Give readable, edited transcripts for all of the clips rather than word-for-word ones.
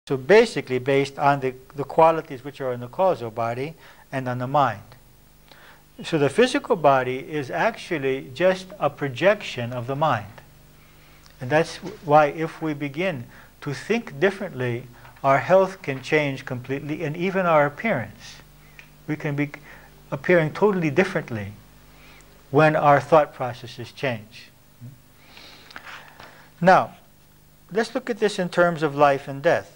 So basically based on the qualities which are in the causal body and on the mind. So the physical body is actually just a projection of the mind. And that's why if we begin to think differently, our health can change completely, and even our appearance. We can be appearing totally differently when our thought processes change. Now, let's look at this in terms of life and death.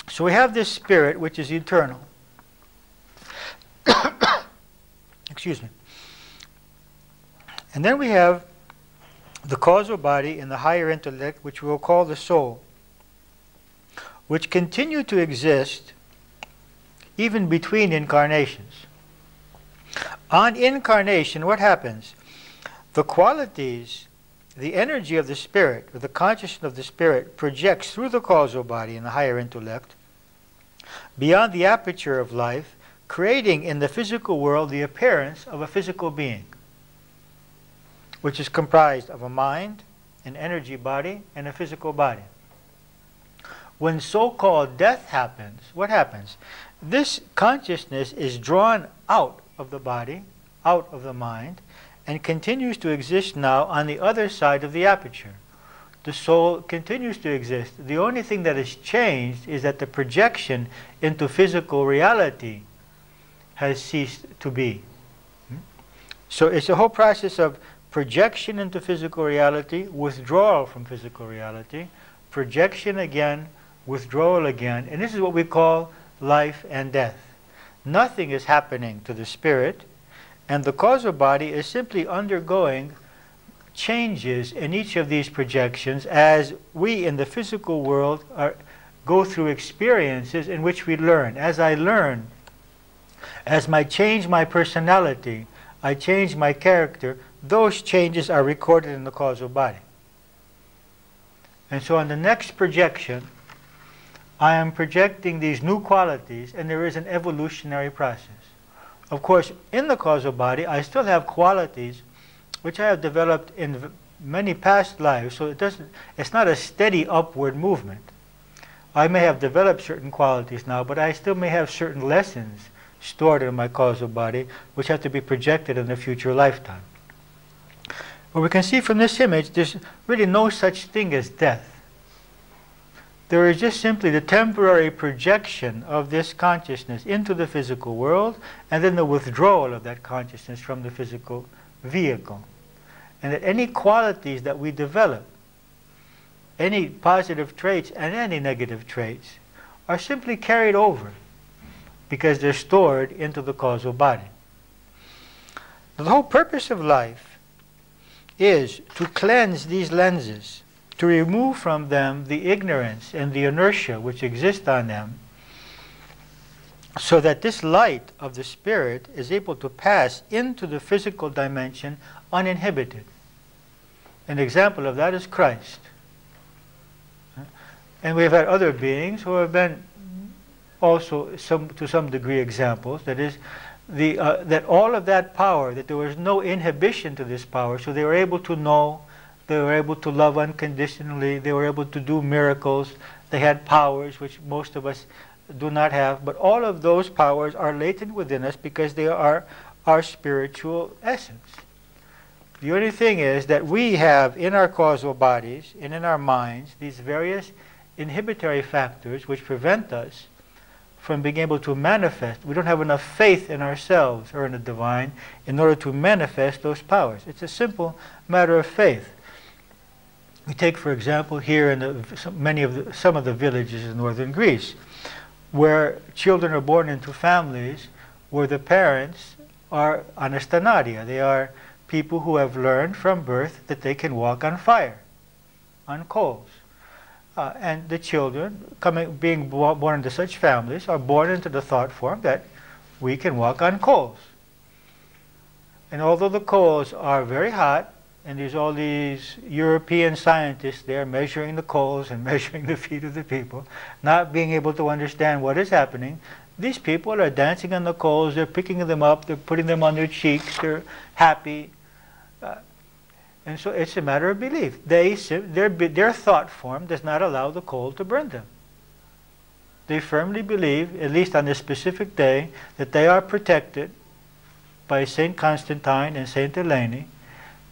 So we have this spirit which is eternal. Excuse me. And then we have the causal body and the higher intellect, which we'll call the soul, which continue to exist even between incarnations. On incarnation, what happens? The qualities, the energy of the spirit, or the consciousness of the spirit, projects through the causal body and the higher intellect beyond the aperture of life, creating in the physical world the appearance of a physical being, which is comprised of a mind, an energy body, and a physical body. When so-called death happens, what happens? This consciousness is drawn out of the body, out of the mind, and continues to exist now on the other side of the aperture. The soul continues to exist. The only thing that has changed is that the projection into physical reality has ceased to be. So it's a whole process of projection into physical reality, withdrawal from physical reality, projection again, withdrawal again, and this is what we call life and death. Nothing is happening to the spirit, and the causal body is simply undergoing changes in each of these projections as we in the physical world go through experiences in which we learn. As I learn, as I change my personality, I change my character, those changes are recorded in the causal body. And so on the next projection, I am projecting these new qualities, and there is an evolutionary process. Of course, in the causal body, I still have qualities which I have developed in many past lives, so it's not a steady upward movement. I may have developed certain qualities now, but I still may have certain lessons stored in my causal body which have to be projected in a future lifetime. But we can see from this image, there's really no such thing as death. There is just simply the temporary projection of this consciousness into the physical world, and then the withdrawal of that consciousness from the physical vehicle. And that any qualities that we develop, any positive traits and any negative traits, are simply carried over because they're stored into the causal body. The whole purpose of life is to cleanse these lenses, to remove from them the ignorance and the inertia which exist on them, so that this light of the spirit is able to pass into the physical dimension uninhibited. An example of that is Christ. And we've had other beings who have been also to some degree examples. That is, that all of that power, that there was no inhibition to this power, so they were able to know, they were able to love unconditionally, they were able to do miracles, they had powers which most of us do not have, but all of those powers are latent within us because they are our spiritual essence. The only thing is that we have in our causal bodies and in our minds these various inhibitory factors which prevent us from being able to manifest. We don't have enough faith in ourselves or in the divine in order to manifest those powers. It's a simple matter of faith. We take, for example, here in some of the villages in northern Greece, where children are born into families where the parents are anastanaria. They are people who have learned from birth that they can walk on fire, on coals. And the children, being born into such families, are born into the thought form that we can walk on coals. And although the coals are very hot, and there's all these European scientists there measuring the coals and measuring the feet of the people, not being able to understand what is happening, these people are dancing on the coals, they're picking them up, they're putting them on their cheeks, they're happy. And so it's a matter of belief. Their thought form does not allow the coal to burn them. they firmly believe, at least on this specific day, that they are protected by St. Constantine and St. Eleni,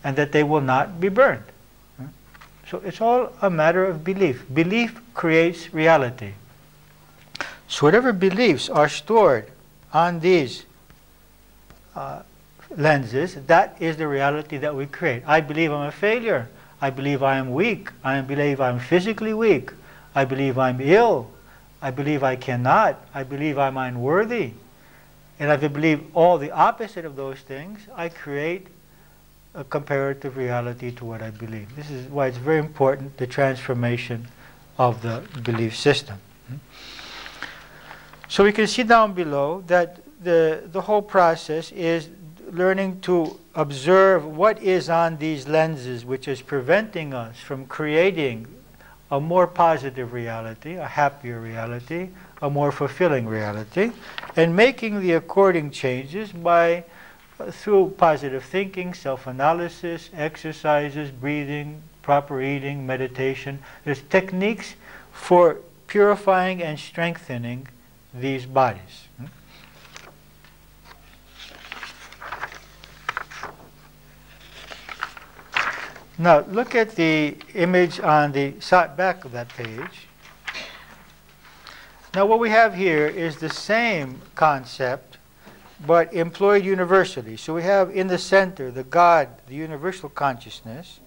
and that they will not be burned. So it's all a matter of belief. Belief creates reality. So whatever beliefs are stored on these lenses, that is the reality that we create. I believe I'm a failure. I believe I am weak. I believe I'm physically weak. I believe I'm ill. I believe I cannot. I believe I'm unworthy. And if I believe all the opposite of those things, I create a comparative reality to what I believe. This is why it's very important, the transformation of the belief system. So we can see down below that the whole process is learning to observe what is on these lenses which is preventing us from creating a more positive reality, a happier reality, a more fulfilling reality, and making the according changes by through positive thinking, self-analysis, exercises, breathing, proper eating, meditation. There's techniques for purifying and strengthening these bodies. Now look at the image on the back of that page. Now what we have here is the same concept but employed universally. So we have in the center the God, the universal consciousness,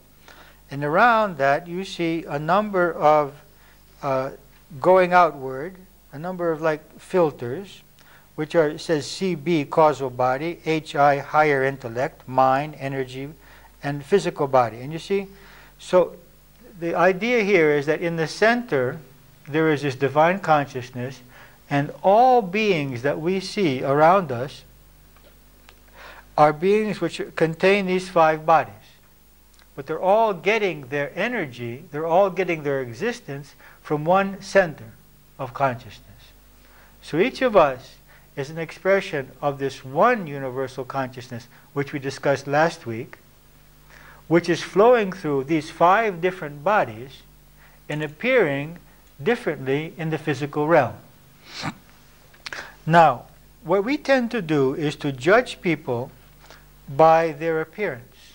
and around that you see a number of going outward, a number of like filters, which are, it says CB, causal body, HI, higher intellect, mind, energy, and physical body. And you see, so the idea here is that in the center there is this divine consciousness, and all beings that we see around us are beings which contain these 5 bodies. But they're all getting their energy, they're all getting their existence from one center of consciousness. So each of us is an expression of this one universal consciousness, which we discussed last week, which is flowing through these 5 different bodies and appearing differently in the physical realm. Now, what we tend to do is to judge people by their appearance,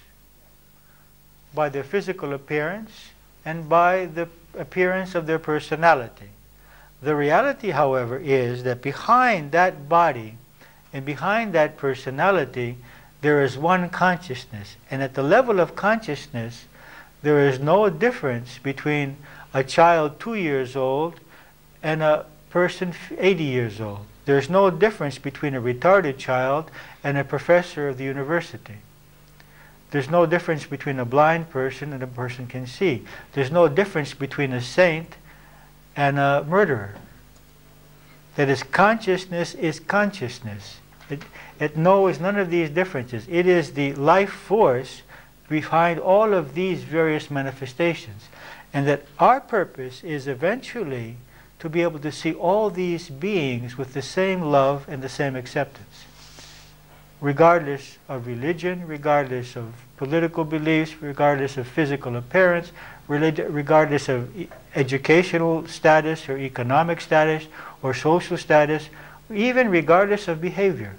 by their physical appearance, and by the appearance of their personality. The reality, however, is that behind that body and behind that personality, there is one consciousness. And at the level of consciousness, there is no difference between a child 2 years old and a person 80 years old. There's no difference between a retarded child and a professor of the university. There's no difference between a blind person and a person can see. There's no difference between a saint and a murderer. That is, consciousness is consciousness. It knows none of these differences. It is the life force behind all of these various manifestations. And that our purpose is eventually to be able to see all these beings with the same love and the same acceptance, regardless of religion, regardless of political beliefs, regardless of physical appearance, regardless of educational status or economic status or social status, even regardless of behavior.